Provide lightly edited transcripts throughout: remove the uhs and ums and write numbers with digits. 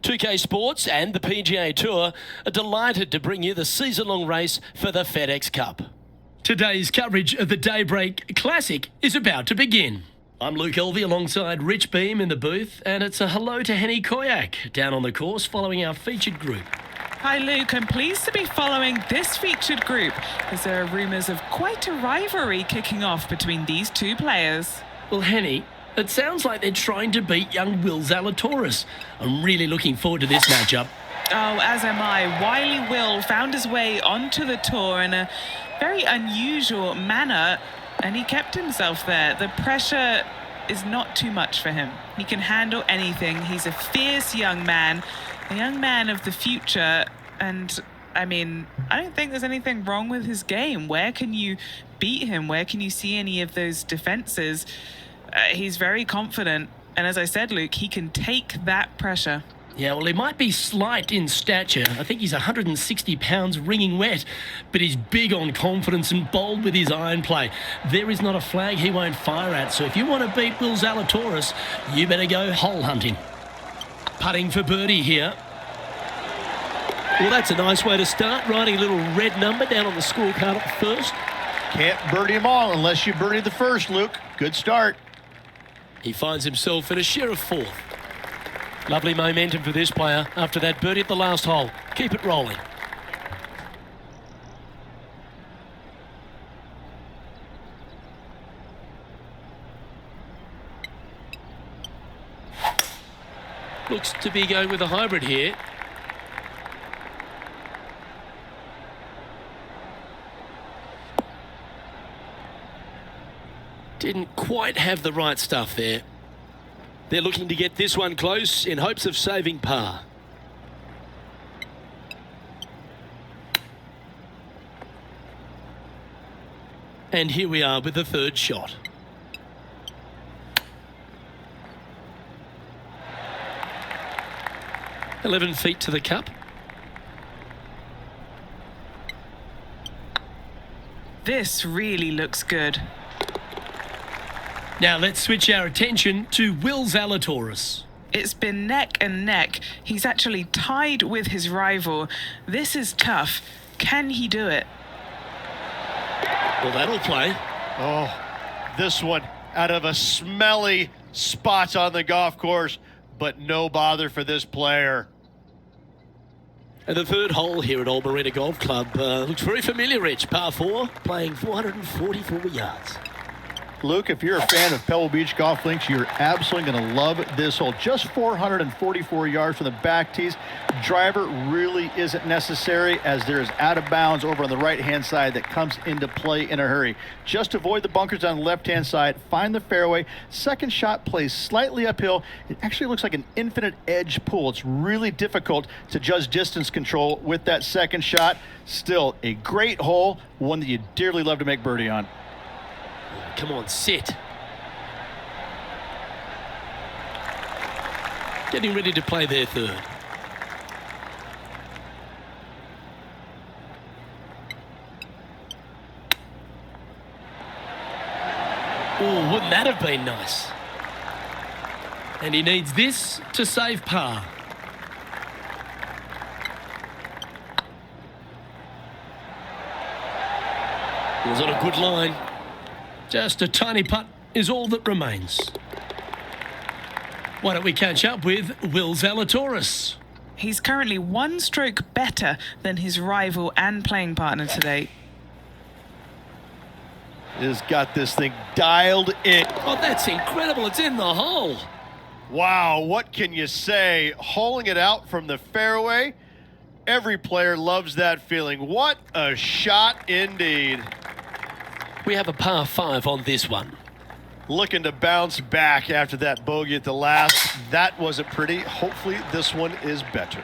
2K Sports and the PGA Tour are delighted to bring you the season-long race for the FedEx Cup. Today's coverage of the Daybreak Classic is about to begin. I'm Luke Elvey alongside Rich Beam in the booth, and it's a hello to Henny Koyak down on the course following our featured group. Hi Luke, I'm pleased to be following this featured group as there are rumours of quite a rivalry kicking off between these two players. Well, Henny, it sounds like they're trying to beat young Will Zalatoris. I'm really looking forward to this matchup. Oh, as am I. Wily Will found his way onto the tour in a very unusual manner, and he kept himself there. The pressure is not too much for him. He can handle anything. He's a fierce young man, a young man of the future, and I mean, I don't think there's anything wrong with his game. Where can you beat him? Where can you see any of those defenses? He's very confident, and as I said, Luke, he can take that pressure. Yeah, well, he might be slight in stature. I think he's 160 pounds wringing wet, but he's big on confidence and bold with his iron play. There is not a flag he won't fire at, so if you want to beat Will Zalatoris, you better go hole hunting. Putting for birdie here. Well, that's a nice way to start, writing a little red number down on the scorecard at first. Can't birdie them all unless you birdie the first, Luke. Good start. He finds himself in a share of fourth. Lovely momentum for this player after that birdie at the last hole. Keep it rolling. Looks to be going with a hybrid here. Didn't quite have the right stuff there. They're looking to get this one close in hopes of saving par. And here we are with the third shot. "11 feet to the cup." This really looks good. Now let's switch our attention to Will Zalatoris. It's been neck and neck. He's actually tied with his rival. This is tough. Can he do it? Well, that'll play. Oh, this one out of a smelly spot on the golf course, but no bother for this player. And the third hole here at Old Marina Golf Club looks very familiar, Rich. Par 4, playing 444 yards. Luke, if you're a fan of Pebble Beach Golf Links, you're absolutely going to love this hole. Just 444 yards from the back tees. Driver really isn't necessary as there is out of bounds over on the right-hand side that comes into play in a hurry. Just avoid the bunkers on the left-hand side. Find the fairway. Second shot plays slightly uphill. It actually looks like an infinite edge pool. It's really difficult to judge distance control with that second shot. Still a great hole, one that you dearly love to make birdie on. Come on, sit. Getting ready to play their third. Oh, wouldn't that have been nice? And he needs this to save par. It was on a good line. Just a tiny putt is all that remains. Why don't we catch up with Will Zalatoris? He's currently one stroke better than his rival and playing partner today. Has got this thing dialed in. Oh, that's incredible. It's in the hole. Wow, what can you say? Holing it out from the fairway. Every player loves that feeling. What a shot indeed. We have a par 5 on this one. Looking to bounce back after that bogey at the last. That wasn't pretty. Hopefully this one is better.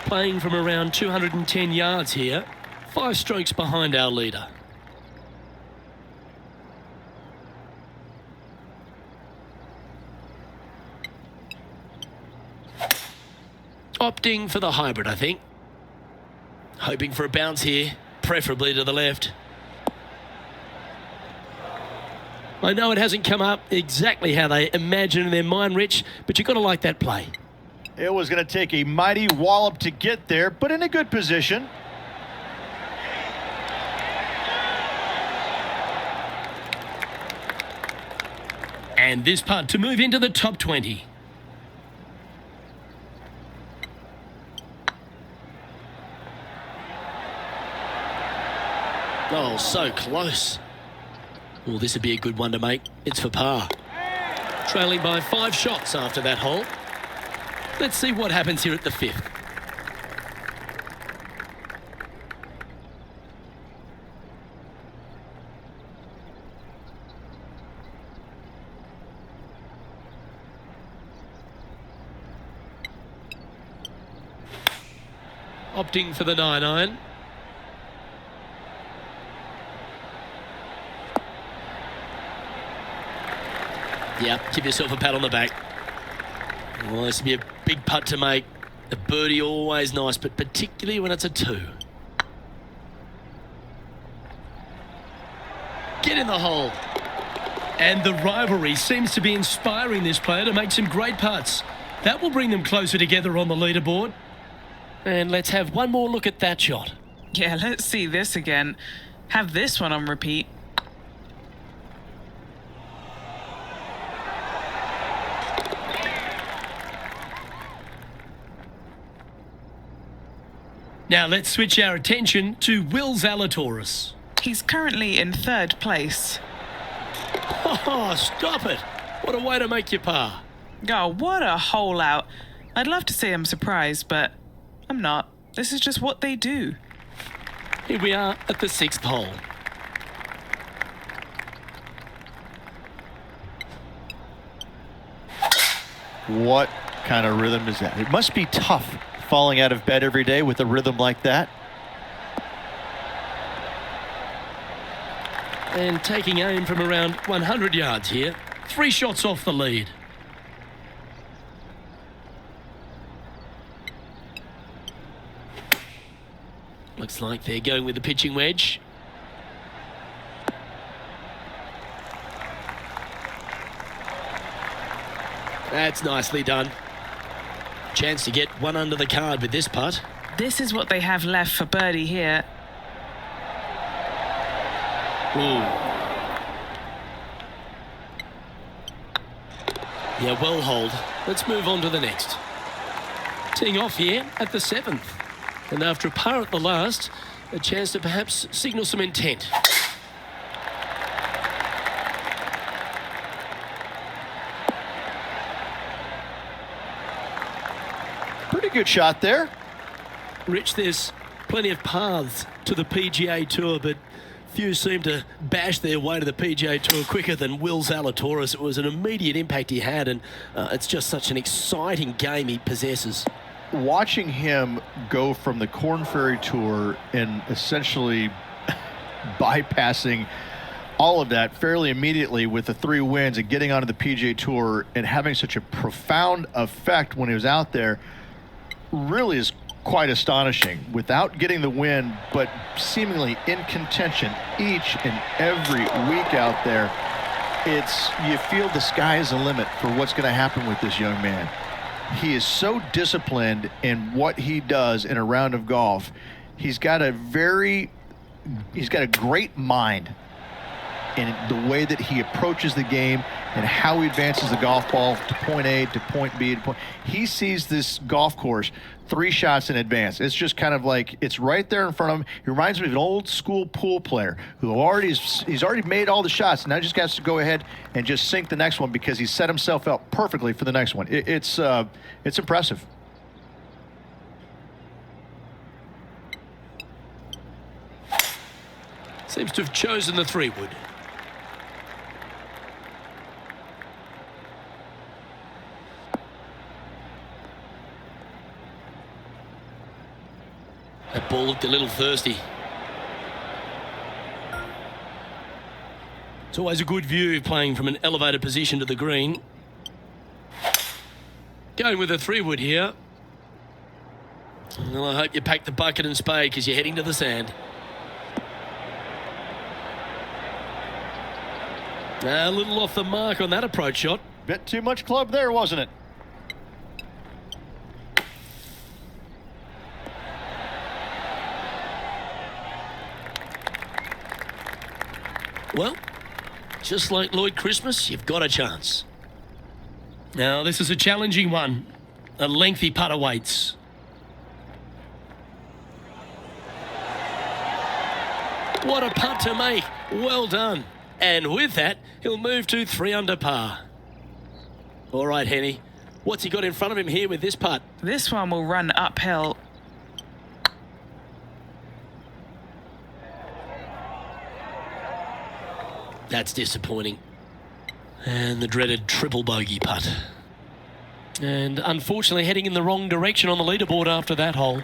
Playing from around 210 yards here. 5 strokes behind our leader. Opting for the hybrid, I think. Hoping for a bounce here, preferably to the left. I know it hasn't come up exactly how they imagine in their mind, Rich, but you've got to like that play. It was going to take a mighty wallop to get there, but in a good position. And this putt to move into the top 20. Oh, so close. Well, this would be a good one to make. It's for par. Trailing by 5 shots after that hole. Let's see what happens here at the 5th. Opting for the 9-iron. Yeah, give yourself a pat on the back. Well, this will be a big putt to make. A birdie always nice, but particularly when it's a 2. Get in the hole. And the rivalry seems to be inspiring this player to make some great putts. That will bring them closer together on the leaderboard. And let's have one more look at that shot. Yeah, let's see this again. Have this one on repeat. Now let's switch our attention to Will Zalatoris. He's currently in 3rd place. Oh, stop it. What a way to make your par. Oh, what a hole out. I'd love to say I'm surprised, but I'm not. This is just what they do. Here we are at the 6th hole. What kind of rhythm is that? It must be tough falling out of bed every day with a rhythm like that. And taking aim from around 100 yards here. 3 shots off the lead. Looks like they're going with the pitching wedge. That's nicely done. Chance to get one under the card with this putt. This is what they have left for birdie here. Ooh. Yeah, well holed. Let's move on to the next. Teeing off here at the 7th. And after a par at the last, a chance to perhaps signal some intent. Pretty good shot there. Rich, there's plenty of paths to the PGA Tour, but few seem to bash their way to the PGA Tour quicker than Will Zalatoris. It was an immediate impact he had, and it's just such an exciting game he possesses. Watching him go from the Korn Ferry Tour and essentially bypassing all of that fairly immediately with the 3 wins and getting onto the PGA Tour and having such a profound effect when he was out there really is quite astonishing. Without getting the win, but seemingly in contention each and every week out there, you feel the sky is the limit for what's going to happen with this young man. He is so disciplined in what he does in a round of golf. He's got a great mind in the way that he approaches the game and how he advances the golf ball to point A to point B to point. He sees this golf course 3 shots in advance. It's just kind of like it's right there in front of him. He reminds me of an old school pool player who he's already made all the shots, and now just has to go ahead and just sink the next one because he set himself up perfectly for the next one. It's impressive. Seems to have chosen the 3-wood. That ball looked a little thirsty. It's always a good view playing from an elevated position to the green. Going with a 3-wood here. Well, I hope you pack the bucket and spade because you're heading to the sand. A little off the mark on that approach shot. Bit too much club there, wasn't it? Well, just like Lloyd Christmas, you've got a chance. Now, this is a challenging one. A lengthy putt awaits. What a putt to make. Well done. And with that, he'll move to 3 under par. All right, Henny. What's he got in front of him here with this putt? This one will run uphill. That's disappointing. And the dreaded triple bogey putt. And unfortunately heading in the wrong direction on the leaderboard after that hole.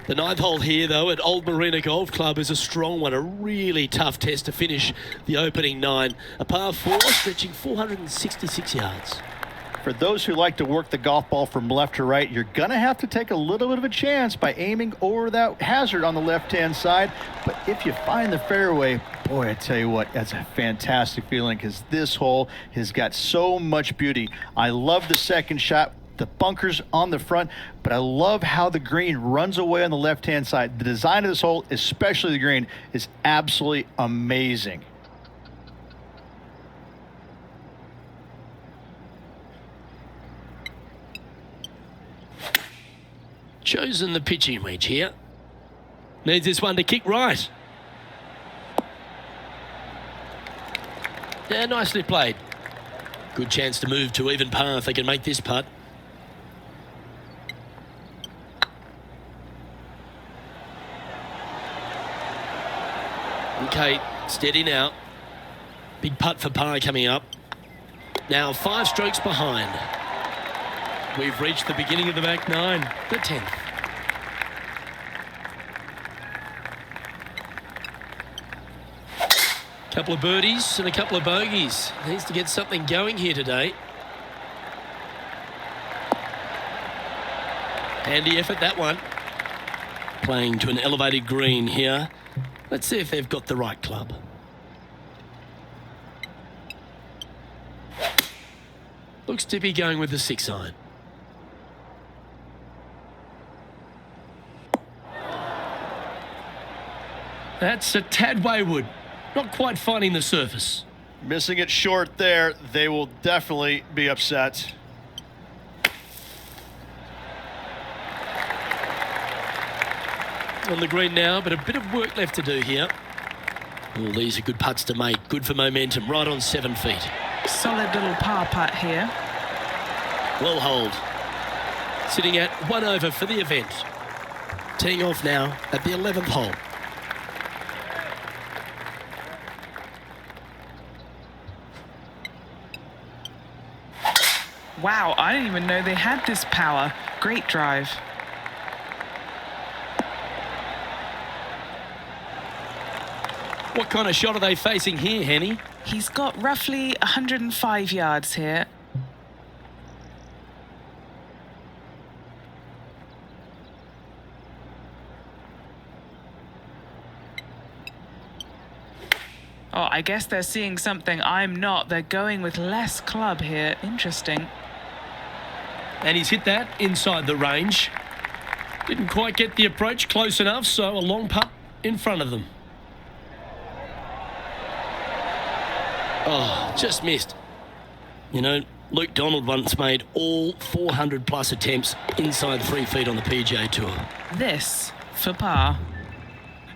The 9th hole here, though, at Old Marina Golf Club is a strong one. A really tough test to finish the opening 9. A par 4 stretching 466 yards. For those who like to work the golf ball from left to right, you're going to have to take a little bit of a chance by aiming over that hazard on the left-hand side. But if you find the fairway, boy, I tell you what, that's a fantastic feeling because this hole has got so much beauty. I love the second shot, the bunkers on the front, but I love how the green runs away on the left-hand side. The design of this hole, especially the green, is absolutely amazing. Chosen the pitching wedge here. Needs this one to kick right. Yeah, nicely played. Good chance to move to even par if they can make this putt. Okay, steady now. Big putt for par coming up. Now 5 strokes behind. We've reached the beginning of the back 9, the 10th. Couple of birdies and a couple of bogeys. Needs to get something going here today. Handy effort, that one. Playing to an elevated green here. Let's see if they've got the right club. Looks to be going with the 6-iron. That's a tad wayward. Not quite finding the surface. Missing it short there, they will definitely be upset. On the green now, but a bit of work left to do here. All these are good putts to make. Good for momentum, right on 7 feet. Solid little par putt here. Well holed. Sitting at 1 over for the event. Teeing off now at the 11th hole. Wow, I didn't even know they had this power. Great drive. What kind of shot are they facing here, Henny? He's got roughly 105 yards here. Oh, I guess they're seeing something I'm not. They're going with less club here. Interesting. And he's hit that inside the range. Didn't quite get the approach close enough, so a long putt in front of them. Oh, just missed. You know, Luke Donald once made all 400 plus attempts inside 3 feet on the PGA Tour. This for par.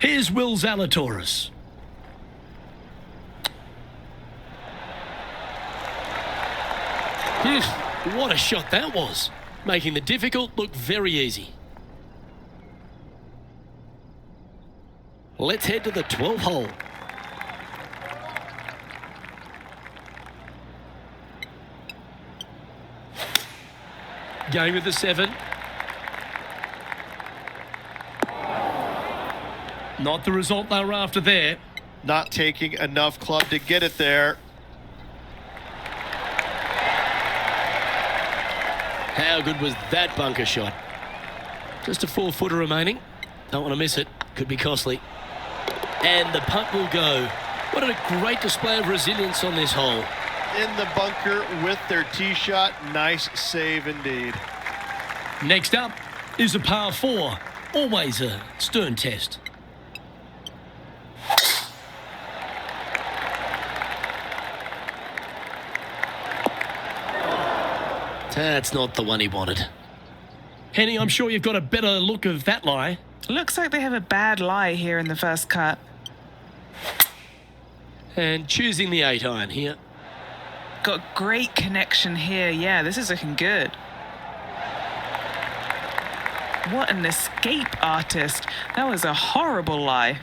Here's Will Zalatoris. What a shot that was, making the difficult look very easy. Let's head to the 12th hole. Going with the 7. Not the result they were after there. Not taking enough club to get it there. How good was that bunker shot? Just a 4-footer remaining. Don't want to miss it. Could be costly. And the punt will go. What a great display of resilience on this hole. In the bunker with their tee shot. Nice save indeed. Next up is a par 4. Always a stern test. That's not the one he wanted. Henny, I'm sure you've got a better look of that lie. Looks like they have a bad lie here in the first cut. And choosing the 8-iron here. Got great connection here. Yeah, this is looking good. What an escape artist. That was a horrible lie.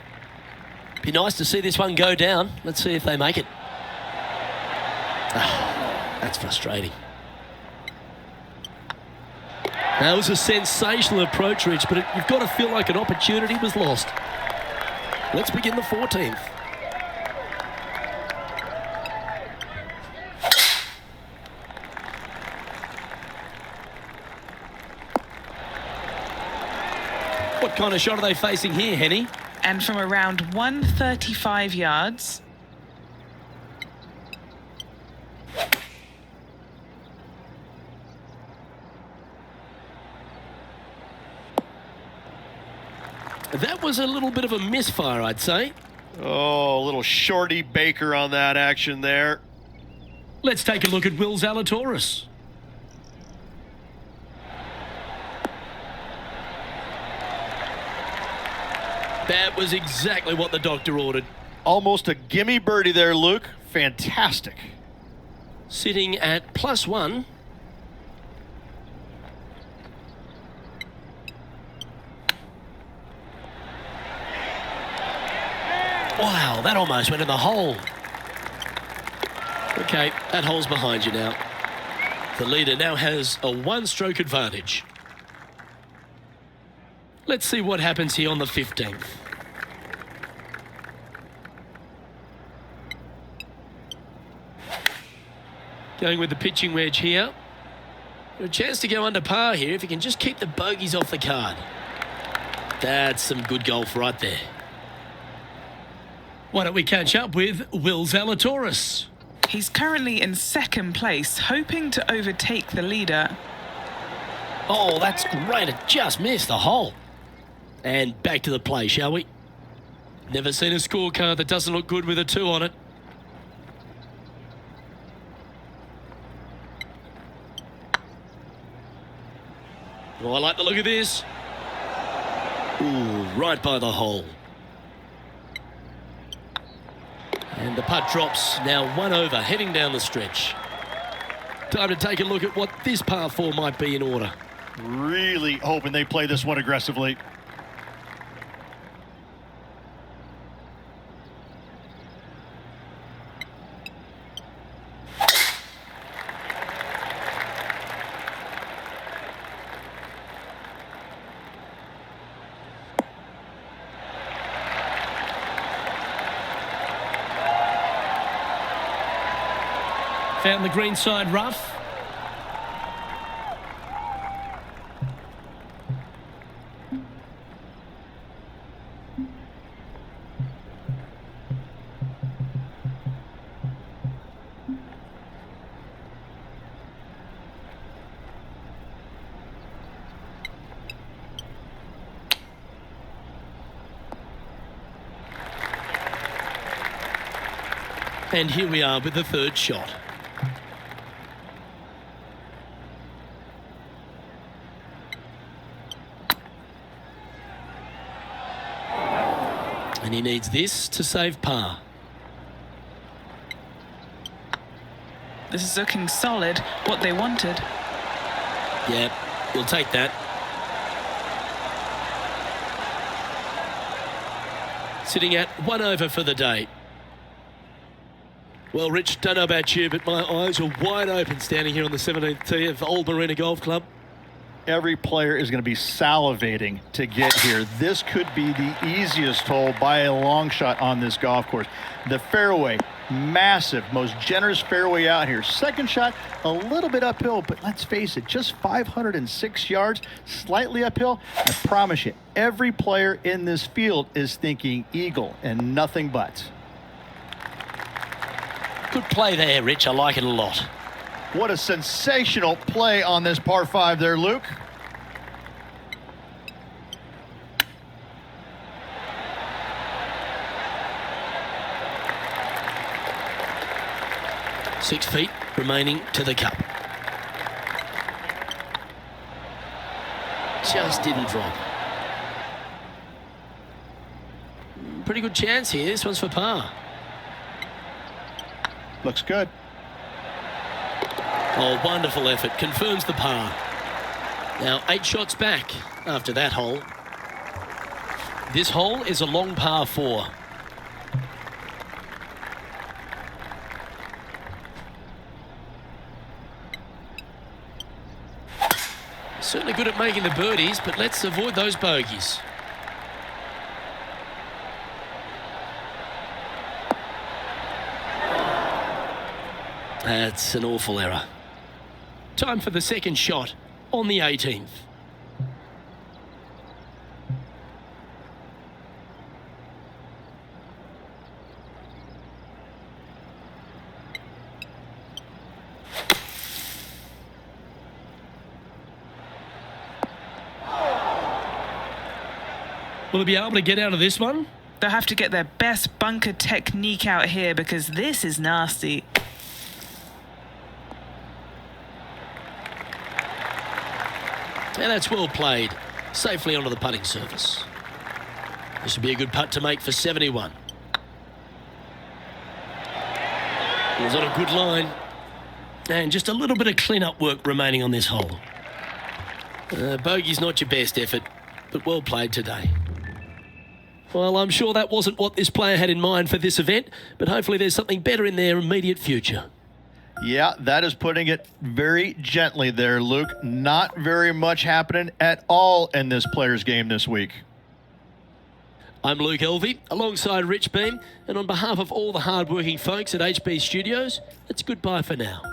Be nice to see this one go down. Let's see if they make it. That's frustrating. That was a sensational approach, Rich, but you've got to feel like an opportunity was lost. Let's begin the 14th. What kind of shot are they facing here, Henny? And from around 135 yards. That was a little bit of a misfire, I'd say. Oh, a little shorty Baker on that action there. Let's take a look at Will Zalatoris. That was exactly what the doctor ordered. Almost a gimme birdie there, Luke. Fantastic. Sitting at +1. Wow, that almost went in the hole. Okay, that hole's behind you now. The leader now has a 1-stroke advantage. Let's see what happens here on the 15th. Going with the pitching wedge here. A chance to go under par here if you can just keep the bogeys off the card. That's some good golf right there. Why don't we catch up with Will Zalatoris? He's currently in second place, hoping to overtake the leader. Oh, that's great. It just missed the hole. And back to the play, shall we? Never seen a scorecard that doesn't look good with a 2 on it. Oh, I like the look of this. Ooh, right by the hole. And the putt drops, now 1 over, heading down the stretch. Time to take a look at what this par 4 might be in order. Really hoping they play this one aggressively. Found the green side rough. And here we are with the 3rd shot. And he needs this to save par. This is looking solid, what they wanted. Yeah, we'll take that. Sitting at 1 over for the day. Well, Rich, don't know about you, but my eyes are wide open standing here on the 17th tee of Old Marina Golf Club. Every player is going to be salivating to get here. This could be the easiest hole by a long shot on this golf course. The fairway, massive, most generous fairway out here. Second shot, a little bit uphill, but let's face it, just 506 yards, slightly uphill. I promise you, every player in this field is thinking eagle and nothing but. Good play there, Rich. I like it a lot. What a sensational play on this par 5 there, Luke. Six feet remaining to the cup. Just didn't drop. Pretty good chance here. This one's for par. Looks good. Oh, wonderful effort. Confirms the par. Now 8 shots back after that hole. This hole is a long par 4. Certainly good at making the birdies, but let's avoid those bogeys. That's an awful error. Time for the second shot on the 18th. Will they be able to get out of this one? They'll have to get their best bunker technique out here because this is nasty. And that's well played. Safely onto the putting surface. This would be a good putt to make for 71. It was on a good line. And just a little bit of clean-up work remaining on this hole. Bogey's not your best effort, but well played today. Well, I'm sure that wasn't what this player had in mind for this event, but hopefully there's something better in their immediate future. Yeah, that is putting it very gently there, Luke. Not very much happening at all in this player's game this week. I'm Luke Elvey, alongside Rich Beam, and on behalf of all the hard-working folks at HB Studios, it's goodbye for now.